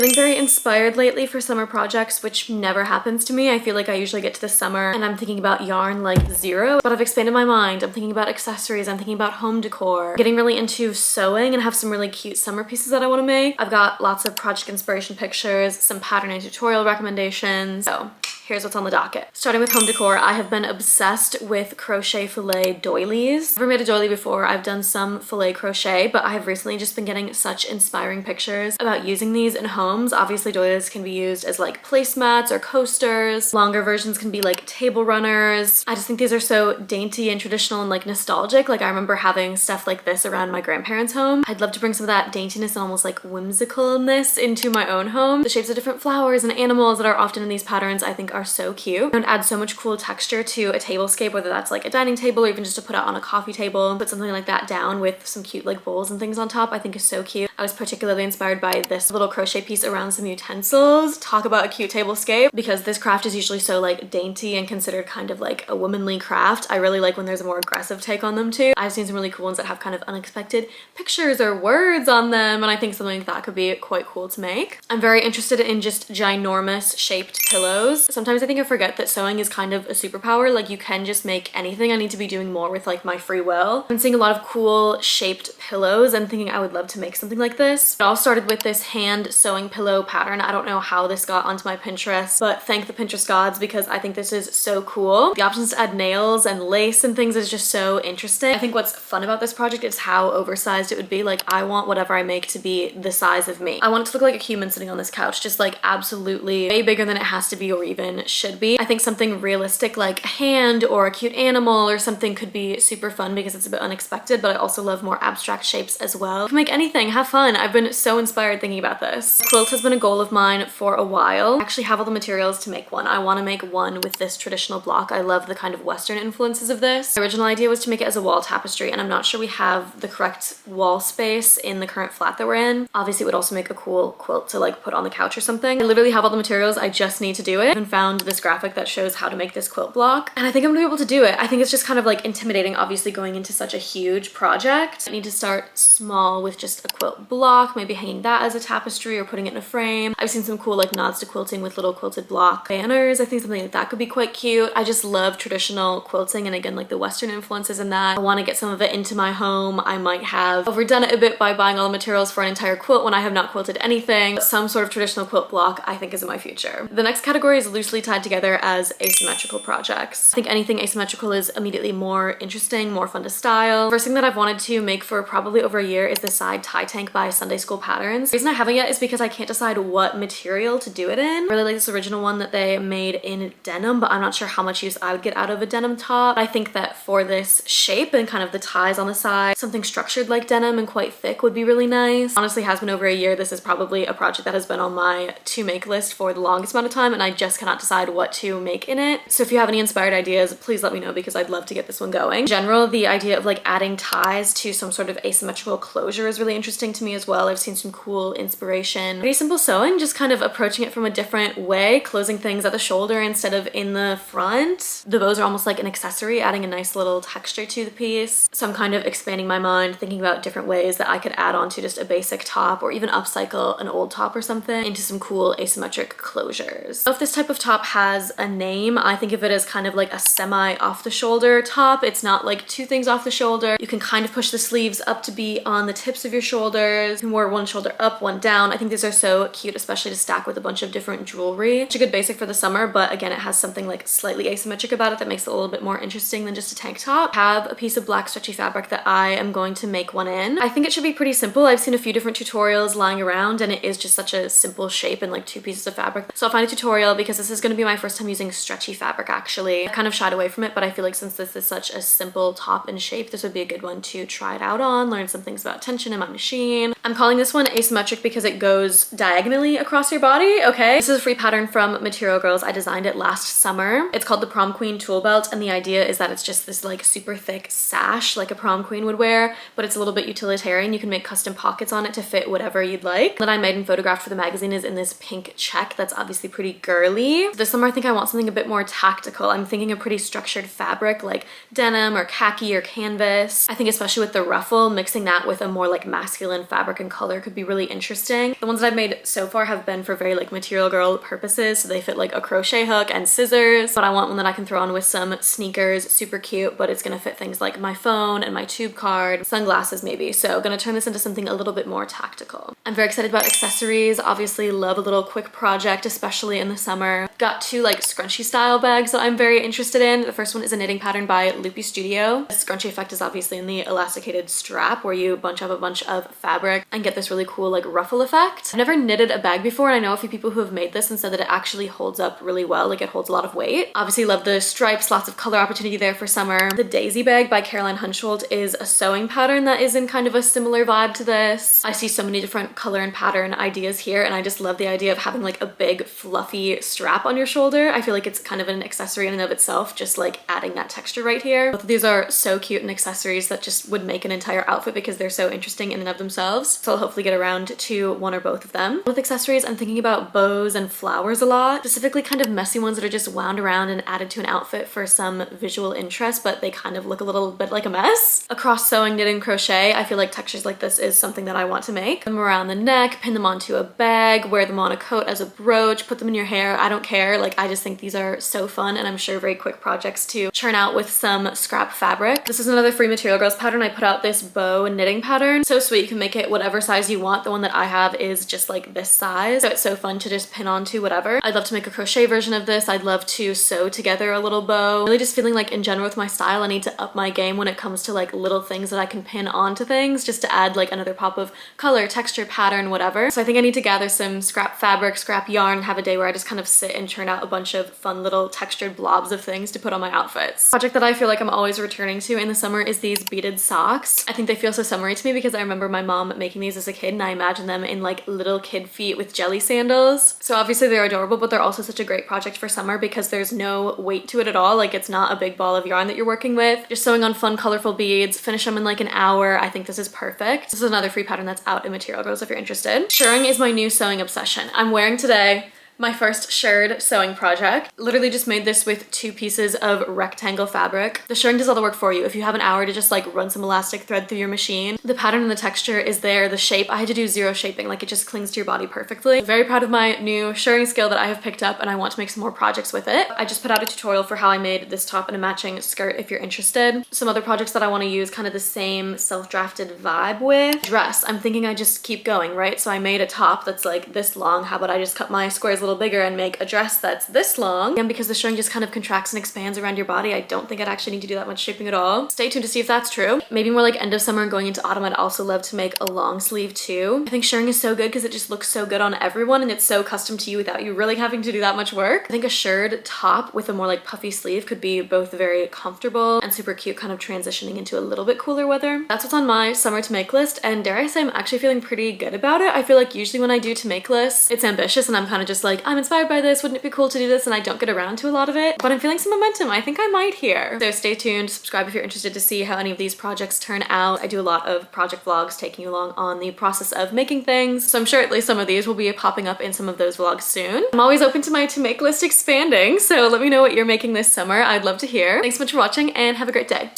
Feeling very inspired lately for summer projects, which never happens to me. I feel like I usually get to the summer and I'm thinking about yarn like zero, but I've expanded my mind. I'm thinking about accessories, I'm thinking about home decor, getting really into sewing and have some really cute summer pieces that I want to make. I've got lots of project inspiration pictures, some pattern and tutorial recommendations. So here's what's on the docket. Starting with home decor, I have been obsessed with crochet filet doilies. I've never made a doily before. I've done some filet crochet, but I have recently just been getting such inspiring pictures about using these in homes. Obviously, doilies can be used as like placemats or coasters. Longer versions can be like table runners. I just think these are so dainty and traditional and like nostalgic. Like I remember having stuff like this around my grandparents' home. I'd love to bring some of that daintiness and almost like whimsicalness into my own home. The shapes of different flowers and animals that are often in these patterns I think are so cute and add so much cool texture to a tablescape, whether that's like a dining table or even just to put out on a coffee table. Put something like that down with some cute like bowls and things on top I think is so cute. I was particularly inspired by this little crochet piece around some utensils. Talk about a cute tablescape, because this craft is usually so like dainty and considered kind of like a womanly craft. I really like when there's a more aggressive take on them too. I've seen some really cool ones that have kind of unexpected pictures or words on them, and I think something like that could be quite cool to make. I'm very interested in just ginormous shaped pillows. Sometimes I think I forget that sewing is kind of a superpower. Like you can just make anything. I need to be doing more with like my free will. I've been seeing a lot of cool shaped pillows and thinking I would love to make something like this. It all started with this hand sewing pillow pattern. I don't know how this got onto my Pinterest, but thank the Pinterest gods because I think this is so cool. The options to add nails and lace and things is just so interesting. I think what's fun about this project is how oversized it would be. Like I want whatever I make to be the size of me. I want it to look like a human sitting on this couch, just like absolutely way bigger than it has to be or even should be. I think something realistic like a hand or a cute animal or something could be super fun because it's a bit unexpected, but I also love more abstract shapes as well. You can make anything, have fun. I've been so inspired thinking about this. Quilt has been a goal of mine for a while. I actually have all the materials to make one. I want to make one with this traditional block. I love the kind of Western influences of this. The original idea was to make it as a wall tapestry, and I'm not sure we have the correct wall space in the current flat that we're in. Obviously, it would also make a cool quilt to like put on the couch or something. I literally have all the materials. I just need to do it. I haven't found this graphic that shows how to make this quilt block, and I think I'm gonna be able to do it. I think it's just kind of like intimidating, obviously, going into such a huge project. I need to start small with just a quilt block, maybe hanging that as a tapestry or putting it in a frame. I've seen some cool like nods to quilting with little quilted block banners. I think something like that could be quite cute. I just love traditional quilting and again like the Western influences in that. I want to get some of it into my home. I might have overdone it a bit by buying all the materials for an entire quilt when I have not quilted anything. Some sort of traditional quilt block I think is in my future. The next category is loosely tied together as asymmetrical projects. I think anything asymmetrical is immediately more interesting, more fun to style. First thing that I've wanted to make for probably over a year is the side tie tank by Sunday School Patterns. The reason I haven't yet is because I can't decide what material to do it in. I really like this original one that they made in denim, but I'm not sure how much use I would get out of a denim top. I think that for this shape and kind of the ties on the side, something structured like denim and quite thick would be really nice. Honestly, it has been over a year. This is probably a project that has been on my to make list for the longest amount of time, and I just cannot decide what to make in it. So if you have any inspired ideas, please let me know because I'd love to get this one going. In general, the idea of like adding ties to some sort of asymmetrical closure is really interesting to me as well. I've seen some cool inspiration. Pretty simple sewing, just kind of approaching it from a different way, closing things at the shoulder instead of in the front. The bows are almost like an accessory, adding a nice little texture to the piece. So I'm kind of expanding my mind, thinking about different ways that I could add on to just a basic top or even upcycle an old top or something into some cool asymmetric closures. So if this type of top has a name, I think of it as kind of like a semi off the shoulder top. It's not like two things off the shoulder. You can kind of push the sleeves up to be on the tips of your shoulders. You can wear one shoulder up, one down. I think these are so cute, especially to stack with a bunch of different jewelry. It's a good basic for the summer, but again, it has something like slightly asymmetric about it that makes it a little bit more interesting than just a tank top. I have a piece of black stretchy fabric that I am going to make one in. I think it should be pretty simple. I've seen a few different tutorials lying around and it is just such a simple shape and like two pieces of fabric. So I'll find a tutorial because this is going to be my first time using stretchy fabric actually. I kind of shied away from it, but I feel like since this is such a simple top and shape, this would be a good one to try it out on, learn some things about tension in my machine. I'm calling this one asymmetric because it goes diagonally across your body, okay? This is a free pattern from Material Girls. I designed it last summer. It's called the Prom Queen Tool Belt, and the idea is that it's just this like super thick sash like a prom queen would wear, but it's a little bit utilitarian. You can make custom pockets on it to fit whatever you'd like. That I made and photographed for the magazine is in this pink check that's obviously pretty girly. This summer I think I want something a bit more tactical. I'm thinking a pretty structured fabric like denim or khaki or canvas. I think especially with the ruffle, mixing that with a more like masculine fabric and color could be really interesting. The ones that I've made so far have been for very like material girl purposes, so they fit like a crochet hook and scissors, but I want one that I can throw on with some sneakers, super cute, but it's gonna fit things like my phone and my tube card, sunglasses maybe. So gonna turn this into something a little bit more tactical. I'm very excited about accessories. Obviously love a little quick project, especially in the summer. Got two like scrunchie style bags that I'm very interested in. The first one is a knitting pattern by Loopy Studio. The scrunchie effect is obviously in the elasticated strap where you bunch up a bunch of fabric and get this really cool like ruffle effect. I've never knitted a bag before, and I know a few people who have made this and said that it actually holds up really well, like it holds a lot of weight. Obviously love the stripes, lots of color opportunity there for summer. The Daisy bag by Caroline Hunsholt is a sewing pattern that is in kind of a similar vibe to this. I see so many different color and pattern ideas here, and I just love the idea of having like a big fluffy strap on your shoulder. I feel like it's kind of an accessory in and of itself, just like adding that texture right here. Both of these are so cute and accessories that just would make an entire outfit because they're so interesting in and of themselves. So I'll hopefully get around to one or both of them. With accessories, I'm thinking about bows and flowers a lot, specifically kind of messy ones that are just wound around and added to an outfit for some visual interest, but they kind of look a little bit like a mess. Across sewing, knitting, crochet, I feel like textures like this is something that I want to make. Them around the neck, pin them onto a bag, wear them on a coat as a brooch, put them in your hair. I don't care. Like, I just think these are so fun, and I'm sure very quick projects to churn out with some scrap fabric. This is another Free Material Girls pattern. I put out this bow knitting pattern. So sweet. You can make it whatever size you want. The one that I have is just like this size, so it's so fun to just pin onto whatever. I'd love to make a crochet version of this. I'd love to sew together a little bow. Really just feeling like in general with my style, I need to up my game when it comes to like little things that I can pin onto things just to add like another pop of color, texture, pattern, whatever. So I think I need to gather some scrap fabric, scrap yarn, and have a day where I just kind of sit and churn out a bunch of fun little textured blobs of things to put on my outfits. Project that I feel like I'm always returning to in the summer is these beaded socks. I think they feel so summery to me because I remember my mom making these as a kid, and I imagine them in like little kid feet with jelly sandals. So obviously they're adorable, but they're also such a great project for summer because there's no weight to it at all. Like, it's not a big ball of yarn that you're working with. Just sewing on fun, colorful beads, finish them in like an hour. I think this is perfect. This is another free pattern that's out in Material Girls if you're interested. Shirring is my new sewing obsession. I'm wearing today my first shirred sewing project. Literally just made this with 2 pieces of rectangle fabric. The shirring does all the work for you. If you have an hour to just like run some elastic thread through your machine, the pattern and the texture is there. The shape, I had to do 0 shaping, like it just clings to your body perfectly. I'm very proud of my new shirring skill that I have picked up, and I want to make some more projects with it. I just put out a tutorial for how I made this top and a matching skirt if you're interested. Some other projects that I want to use kind of the same self-drafted vibe with. Dress, I'm thinking I just keep going, right? So I made a top that's like this long. How about I just cut my squares a little bigger and make a dress that's this long? And because the shirring just kind of contracts and expands around your body, I don't think I'd actually need to do that much shaping at all. Stay tuned to see if that's true. Maybe more like end of summer and going into autumn, I'd also love to make a long sleeve too. I think shirring is so good because it just looks so good on everyone, and it's so custom to you without you really having to do that much work. I think a shirred top with a more like puffy sleeve could be both very comfortable and super cute, kind of transitioning into a little bit cooler weather. That's what's on my summer to make list, and dare I say I'm actually feeling pretty good about it. I feel like usually when I do to make lists, it's ambitious and I'm kind of just like, I'm inspired by this, wouldn't it be cool to do this, and I don't get around to a lot of it, but I'm feeling some momentum. I think I might here. So stay tuned, subscribe if you're interested to see how any of these projects turn out. I do a lot of project vlogs taking you along on the process of making things, so I'm sure at least some of these will be popping up in some of those vlogs soon. I'm always open to my to make list expanding, so let me know what you're making this summer. I'd love to hear. Thanks so much for watching and have a great day.